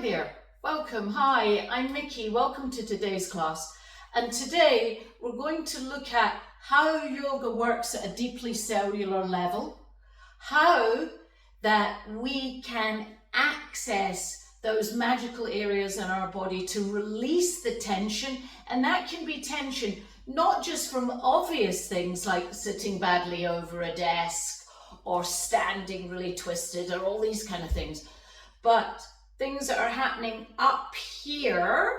there, welcome. Hi, I'm Mickey. Welcome to today's class. And today we're going to look at how yoga works at a deeply cellular level, how that we can access those magical areas in our body to release the tension. And that can be tension not just from obvious things like sitting badly over a desk or standing really twisted or all these kind of things, but things that are happening up here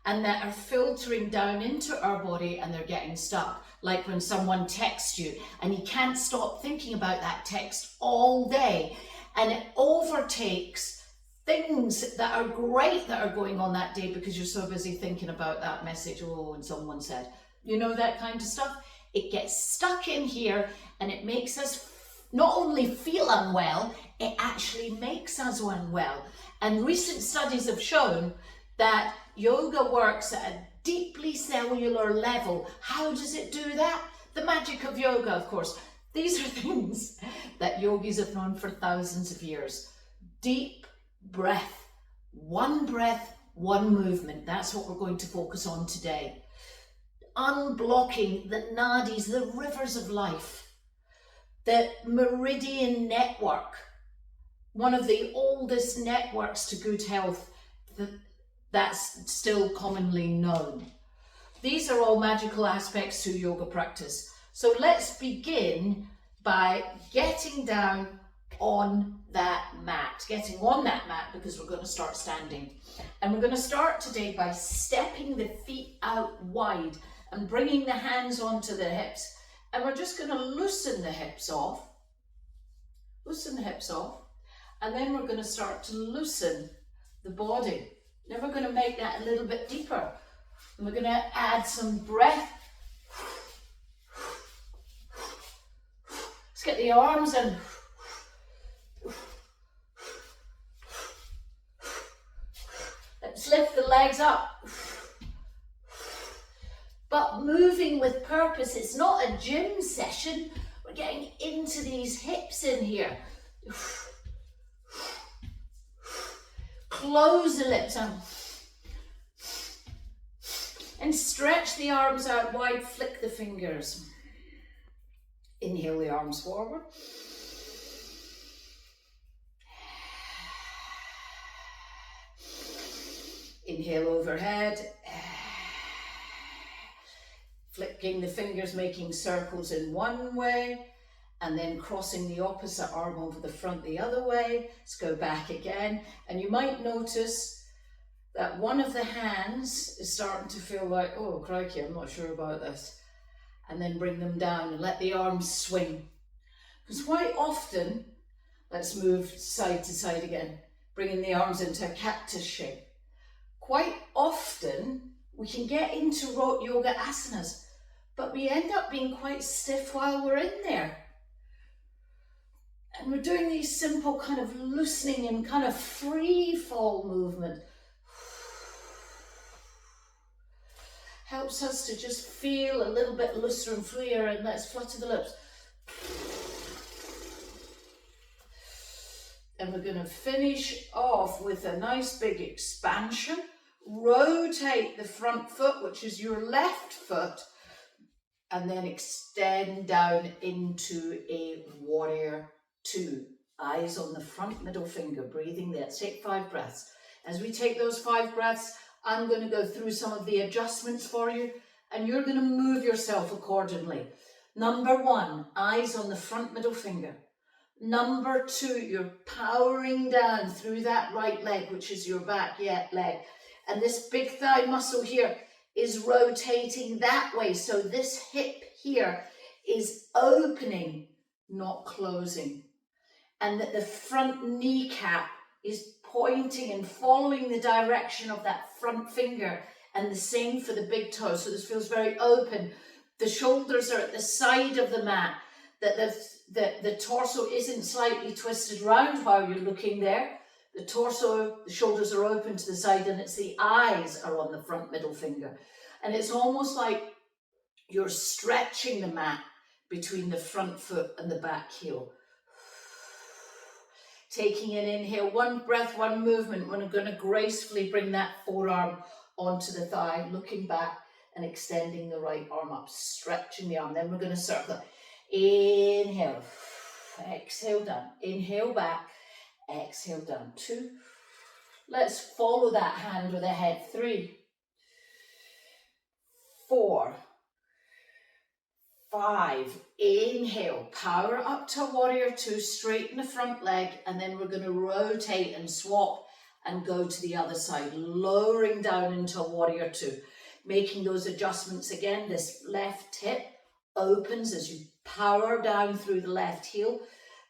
and that are filtering down into our body and they're getting stuck. Like when someone texts you and you can't stop thinking about that text all day, and it overtakes things that are great that are going on that day because you're so busy thinking about that message. Oh, and someone said, you know, that kind of stuff. It gets stuck in here and it makes us not only feel unwell, it actually makes us unwell. And recent studies have shown that yoga works at a deeply cellular level. How does it do that? The magic of yoga, of course. These are things that yogis have known for thousands of years. Deep breath, one movement. That's what we're going to focus on today. Unblocking the nadis, the rivers of life. The meridian network, one of the oldest networks to good health that's still commonly known. These are all magical aspects to yoga practice. So let's begin by getting down on that mat, because we're going to start standing. And we're going to start today by stepping the feet out wide and bringing the hands onto the hips. And we're just going to loosen the hips off, and then we're going to start to loosen the body. Then we're going to make that a little bit deeper. And we're going to add some breath. Let's get the arms in. Let's lift the legs up. But moving with purpose. It's not a gym session. We're getting into these hips in here. Close the lips and stretch the arms out wide. Flick the fingers. Inhale the arms forward. Inhale overhead. Flicking the fingers, making circles in one way, and then crossing the opposite arm over the front the other way. Let's go back again. And you might notice that one of the hands is starting to feel like, oh, crikey, I'm not sure about this. And then bring them down and let the arms swing. Because quite often, let's move side to side again, bringing the arms into a cactus shape. Quite often, we can get into yoga asanas, but we end up being quite stiff while we're in there. And we're doing these simple kind of loosening and kind of free fall movement. Helps us to just feel a little bit looser and freer, and let's flutter the lips. And we're going to finish off with a nice big expansion. Rotate the front foot, which is your left foot, and then extend down into a warrior two. Eyes on the front middle finger, breathing there. Take 5 breaths. As we take those 5 breaths, I'm going to go through some of the adjustments for you, and you're going to move yourself accordingly. Number 1, eyes on the front middle finger. Number 2, you're powering down through that right leg, which is your back leg. And this big thigh muscle here is rotating that way. So this hip here is opening, not closing. And that the front kneecap is pointing and following the direction of that front finger. And the same for the big toe. So this feels very open. The shoulders are at the side of the mat. That the torso isn't slightly twisted round while you're looking there. The torso, the shoulders are open to the side, and it's the eyes are on the front middle finger. And it's almost like you're stretching the mat between the front foot and the back heel. Taking an inhale, one breath, one movement. We're going to gracefully bring that forearm onto the thigh, looking back and extending the right arm up, stretching the arm. Then we're going to circle. Inhale, exhale down, inhale back, exhale down. 2. Let's follow that hand with a head. 3, 4, 5. Inhale, power up to warrior 2, straighten the front leg, and then we're going to rotate and swap and go to the other side, lowering down into warrior 2. Making those adjustments again. This left hip opens as you power down through the left heel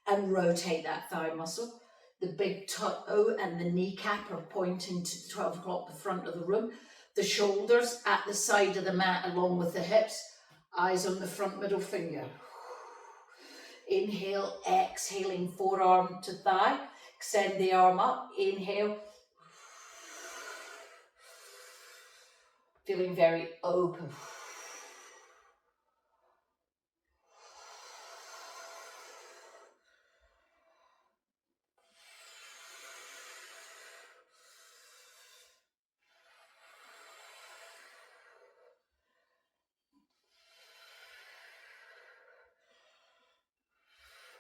and rotate that thigh muscle. The big toe and the kneecap are pointing to 12 o'clock, the front of the room. The shoulders at the side of the mat along with the hips. Eyes on the front middle finger. Inhale, exhaling, forearm to thigh. Extend the arm up. Inhale. Feeling very open.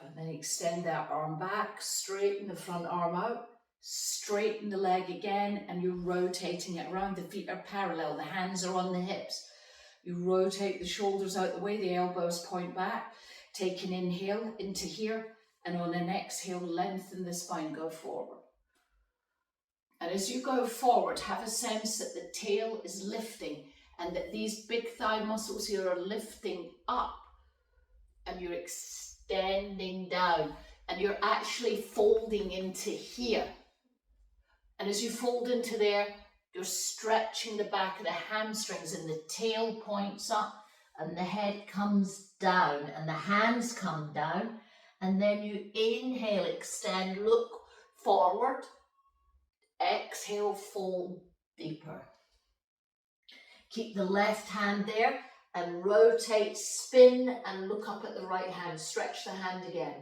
And then extend that arm back, straighten the front arm out, straighten the leg again, and you're rotating it around. The feet are parallel, the hands are on the hips. You rotate the shoulders out the way, the elbows point back. Take an inhale into here, and on an exhale, lengthen the spine, go forward. And as you go forward, have a sense that the tail is lifting and that these big thigh muscles here are lifting up, and you're extending down, and you're actually folding into here. And as you fold into there, you're stretching the back of the hamstrings, and the tail points up and the head comes down and the hands come down. And then you inhale, extend, look forward. Exhale, fold deeper. Keep the left hand there and rotate, spin and look up at the right hand. Stretch the hand again.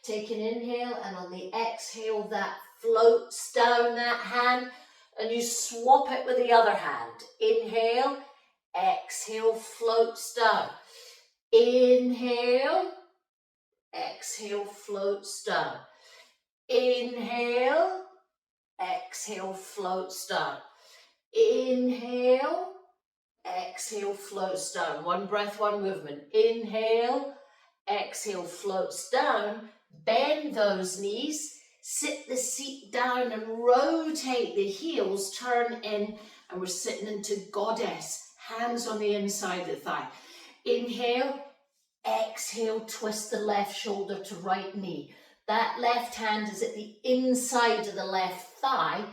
Take an inhale, and on the exhale that floats down that hand, and you swap it with the other hand. Inhale, exhale, floats down. Inhale, exhale, floats down. Inhale, exhale, floats down. Inhale, exhale, floats down. One breath, one movement. Inhale, exhale, floats down. Bend those knees. Sit the seat down and rotate the heels, turn in, and we're sitting into goddess, hands on the inside of the thigh. Inhale, exhale, twist the left shoulder to right knee. That left hand is at the inside of the left thigh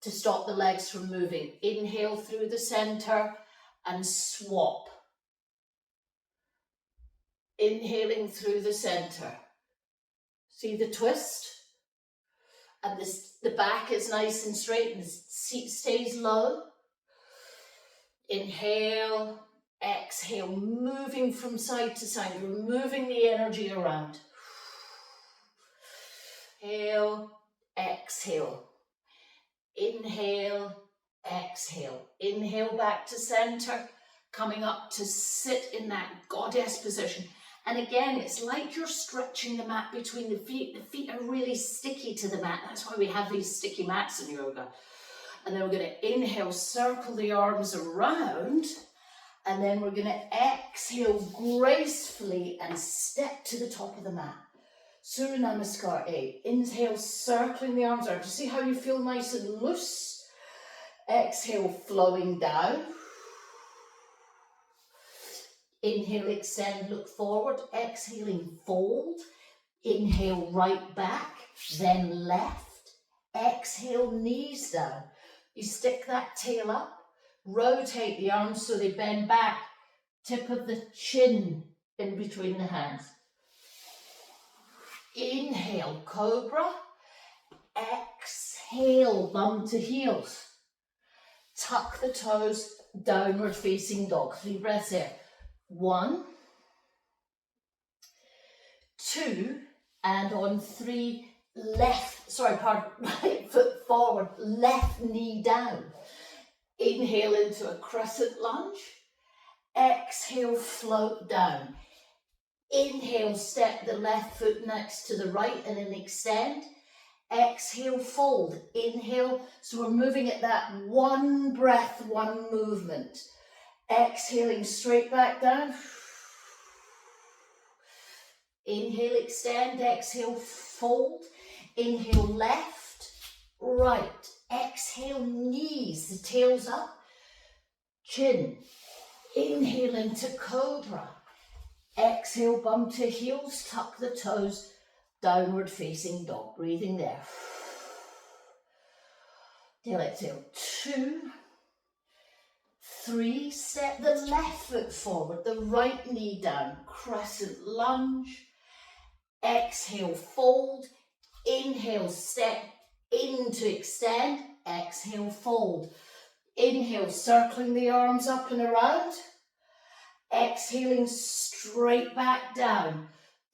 to stop the legs from moving. Inhale through the center and swap. Inhaling through the center. See the twist? And the back is nice and straight and the seat stays low. Inhale, exhale, moving from side to side, removing the energy around. Inhale, exhale. Inhale, exhale. Inhale back to center, coming up to sit in that goddess position. And again, it's like you're stretching the mat between the feet. The feet are really sticky to the mat. That's why we have these sticky mats in yoga. And then we're going to inhale, circle the arms around. And then we're going to exhale gracefully and step to the top of the mat. Surya Namaskar 8. Inhale, circling the arms around. Do you see how you feel nice and loose? Exhale, flowing down. Inhale, extend, look forward. Exhaling, fold. Inhale, right back, then left. Exhale, knees down. You stick that tail up. Rotate the arms so they bend back. Tip of the chin in between the hands. Inhale, cobra. Exhale, bum to heels. Tuck the toes, downward facing dog. 3 breaths there. 1, 2, and on 3, right foot forward, left knee down. Inhale into a crescent lunge. Exhale, float down. Inhale, step the left foot next to the right and then extend. Exhale, fold. Inhale, so we're moving at that one breath, one movement. Exhaling straight back down. Inhale, extend. Exhale, fold. Inhale, left, right. Exhale, knees, the tail's up. Chin. Inhale into cobra. Exhale, bum to heels, tuck the toes, downward facing dog. Breathing there. Tail exhale. 2, 3, step the left foot forward, the right knee down, crescent lunge. Exhale, fold. Inhale, step in to extend. Exhale, fold. Inhale, circling the arms up and around. Exhaling straight back down.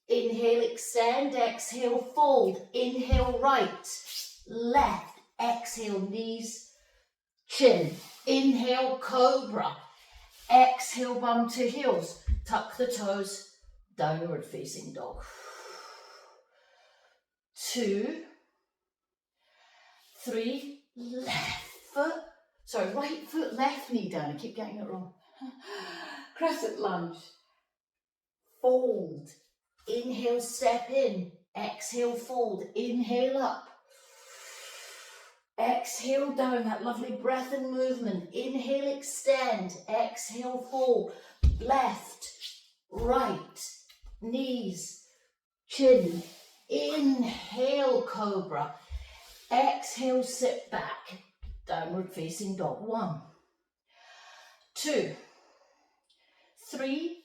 Inhale, extend. Exhale, fold. Inhale, right, left. Exhale, knees, chin. Inhale, cobra. Exhale, bum to heels. Tuck the toes, downward facing dog. 2, 3, right foot, left knee down. I keep getting it wrong. Crescent lunge. Fold. Inhale, step in. Exhale, fold. Inhale up. Exhale down, that lovely breath and movement. Inhale, extend. Exhale, fold. Left, right, knees, chin. Inhale, cobra. Exhale, sit back. Downward facing dog. 1, 2, 3,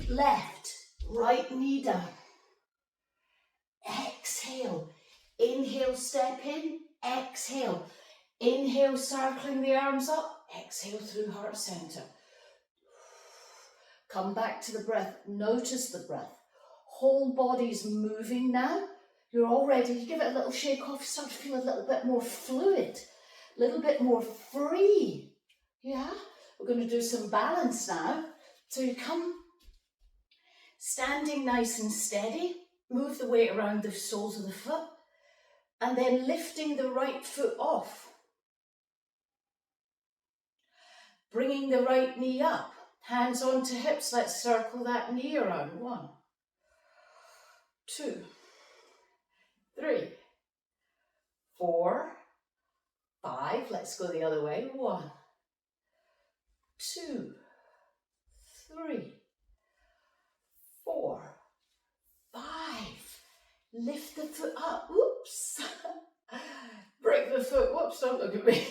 left, right knee down. Exhale. Inhale, step in. Exhale. Inhale, circling the arms up. Exhale through heart center. Come back to the breath. Notice the breath. Whole body's moving now. You're all ready. You give it a little shake off, start to feel a little bit more fluid, a little bit more free. Yeah? We're going to do some balance now. So you come standing nice and steady, move the weight around the soles of the foot, and then lifting the right foot off. Bringing the right knee up, hands onto hips. Let's circle that knee around. 1, 2, 3, 4, 5. Let's go the other way. 1, 2, 3, 4, 5. Lift the foot up. Whoops. Break the foot. Whoops, don't look at me.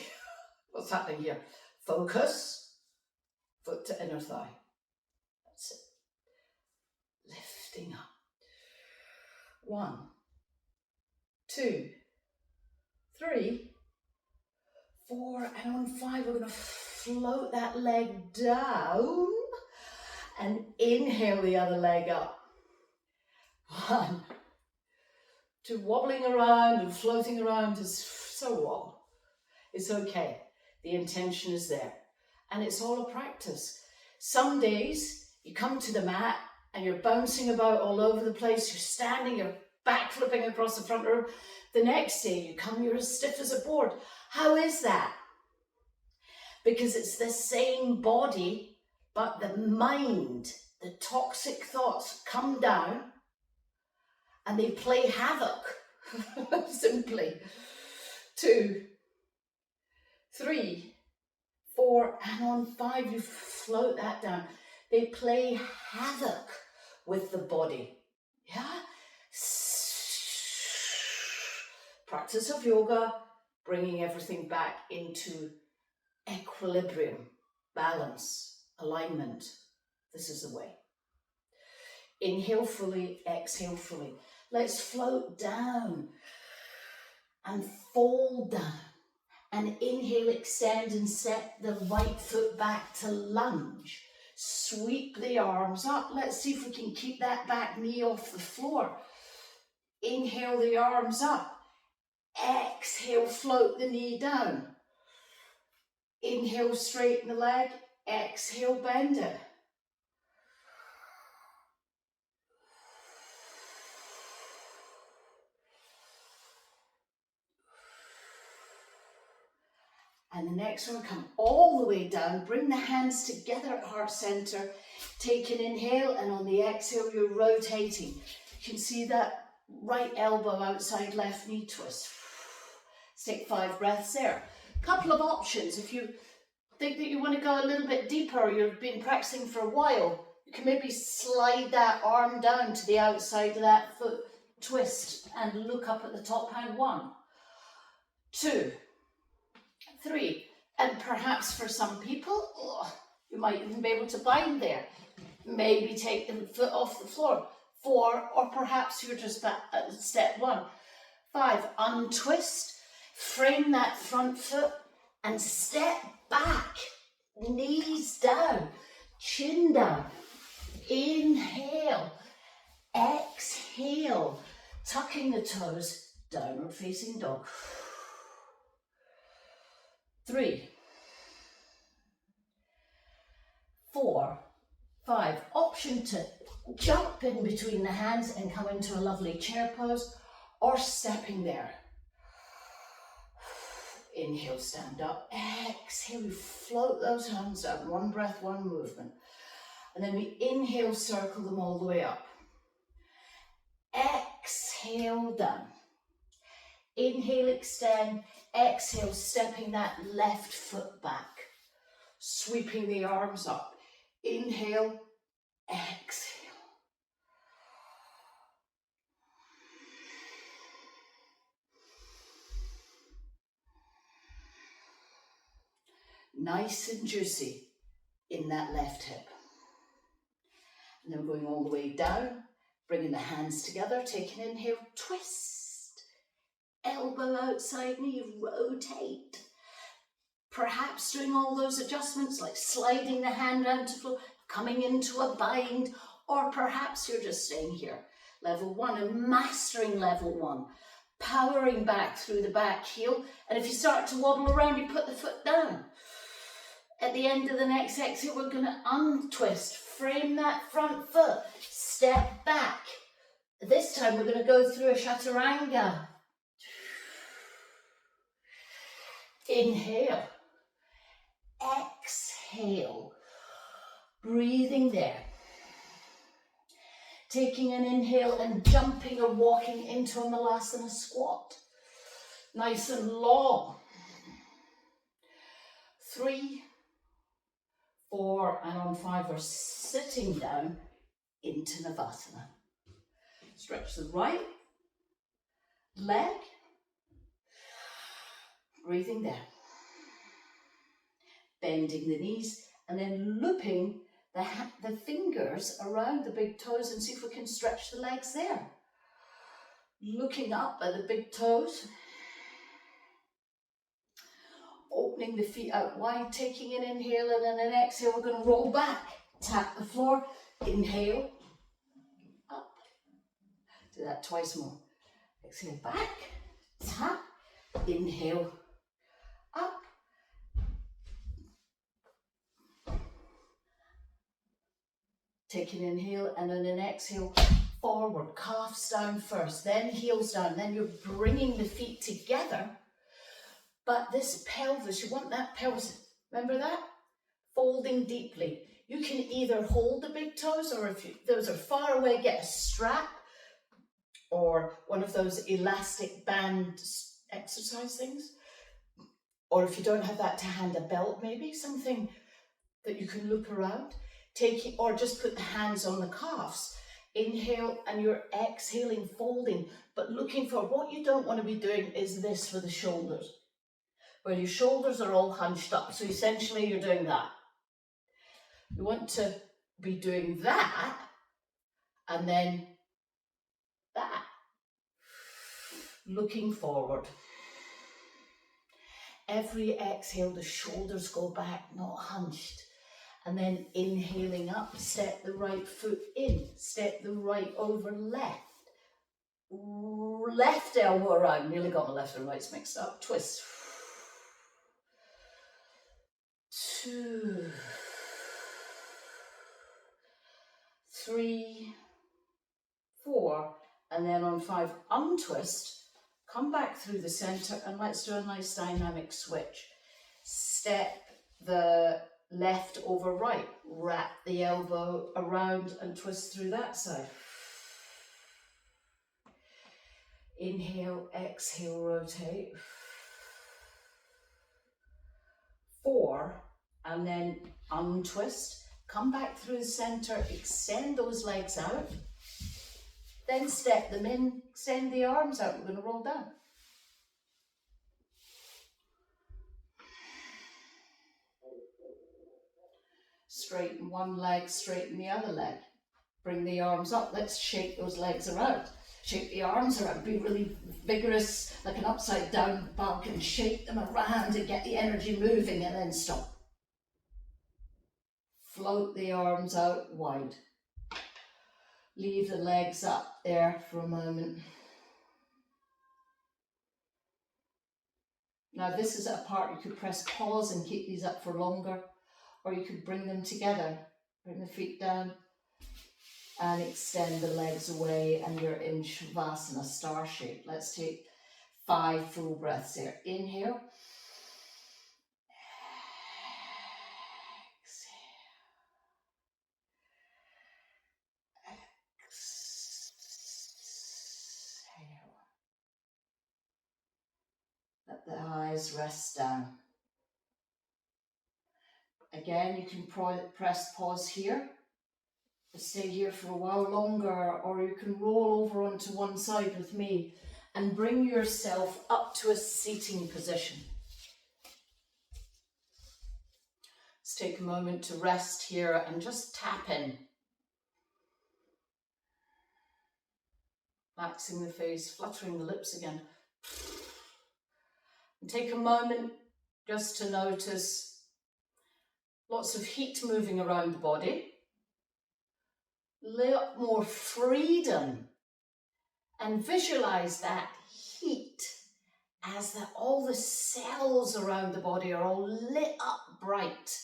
What's happening here? Focus. Foot to inner thigh. That's it. Lifting up. 1, 2, 3, 4, and on 5 we're going to float that leg down and inhale the other leg up. 1, 2, wobbling around and floating around is so wrong. It's okay. The intention is there. And it's all a practice. Some days you come to the mat and you're bouncing about all over the place. You're standing, you're back flipping across the front room. The next day you come, you're as stiff as a board. How is that? Because it's the same body, but the mind, the toxic thoughts come down and they play havoc, simply. 2, 3, 4, and on 5 you float that down. They play havoc with the body. Yeah? Practice of yoga, bringing everything back into equilibrium, balance, alignment. This is the way. Inhale fully, exhale fully. Let's float down and fold down. And inhale, extend and set the right foot back to lunge. Sweep the arms up. Let's see if we can keep that back knee off the floor. Inhale the arms up. Exhale, float the knee down. Inhale, straighten the leg. Exhale, bend it. And the next one, come all the way down. Bring the hands together at heart center. Take an inhale, and on the exhale, you're rotating. You can see that right elbow outside left knee twist. Let's take 5 breaths there. Couple of options. If you think that you want to go a little bit deeper, or you've been practicing for a while, you can maybe slide that arm down to the outside of that foot, twist, and look up at the top hand. 1, 2, 3, and perhaps for some people, you might even be able to bind there. Maybe take the foot off the floor. 4, or perhaps you're just back at step 1. 5, untwist, frame that front foot, and step back, knees down, chin down. Inhale, exhale, tucking the toes, downward facing dog. 3, 4, 5. Option to jump in between the hands and come into a lovely chair pose, or stepping there. Inhale, stand up. Exhale, we float those hands down. 1 breath, 1 movement. And then we inhale, circle them all the way up. Exhale, down. Inhale, extend. Exhale, stepping that left foot back. Sweeping the arms up. Inhale, exhale. Nice and juicy in that left hip. And then we're going all the way down, bringing the hands together, take an inhale, twist. Elbow outside knee, rotate. Perhaps doing all those adjustments like sliding the hand down to the floor, coming into a bind, or perhaps you're just staying here. Level 1 and mastering level 1. Powering back through the back heel, and if you start to wobble around, you put the foot down. At the end of the next exhale, we're going to untwist, frame that front foot, step back. This time we're going to go through a chaturanga. Inhale, exhale, breathing there. Taking an inhale and jumping or walking into a malasana squat. Nice and long. 3, 4, and on 5 we're sitting down into Navasana. Stretch the right leg. Breathing there. Bending the knees and then looping the fingers around the big toes and see if we can stretch the legs there. Looking up at the big toes. Opening the feet out wide, taking an inhale and then an exhale. We're going to roll back, tap the floor, inhale, up. Do that twice more. Exhale, back, tap, inhale, up. Take an inhale and then an exhale, forward, calves down first, then heels down, then you're bringing the feet together. But this pelvis, you want that pelvis, remember that? Folding deeply. You can either hold the big toes, or if those are far away, get a strap or one of those elastic band exercise things. Or if you don't have that to hand, a belt maybe, something that you can loop around. Or just put the hands on the calves. Inhale and you're exhaling, folding, but looking for what you don't want to be doing is this for the shoulders, where your shoulders are all hunched up. So essentially you're doing that. You want to be doing that and then that. Looking forward. Every exhale, the shoulders go back, not hunched. And then inhaling up, step the right foot in, step the right over left. left elbow around, nearly got my left and rights mixed up, twist. 2, 3, 4, and then on 5, untwist, come back through the center, and let's do a nice dynamic switch. Step the left over right, wrap the elbow around and twist through that side. Inhale, exhale, rotate. 4, and then untwist, come back through the center, extend those legs out, then step them in, extend the arms out, we're going to roll down. Straighten one leg, straighten the other leg. Bring the arms up, let's shake those legs around. Shake the arms around, be really vigorous, like an upside down bug, and shake them around and get the energy moving, and then stop. Float the arms out wide. Leave the legs up there for a moment. Now this is a part you could press pause and keep these up for longer, or you could bring them together, bring the feet down and extend the legs away, and you're in Shavasana, star shape. Let's take 5 full breaths here. Inhale. Exhale. Let the eyes rest down. Again, you can press pause here. Stay here for a while longer, or you can roll over onto one side with me and bring yourself up to a seating position. Let's take a moment to rest here and just tap in. Relaxing the face, fluttering the lips again. And take a moment just to notice lots of heat moving around the body. A lot more freedom, and visualize that heat as all the cells around the body are all lit up bright.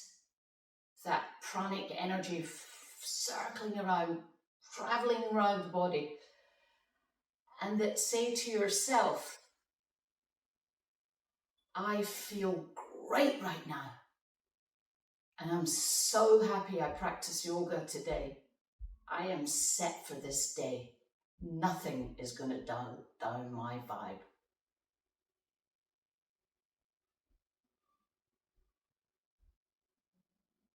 That pranic energy circling around, traveling around the body, and that say to yourself, I feel great right now, and I'm so happy I practiced yoga today. I am set for this day. Nothing is going to down my vibe.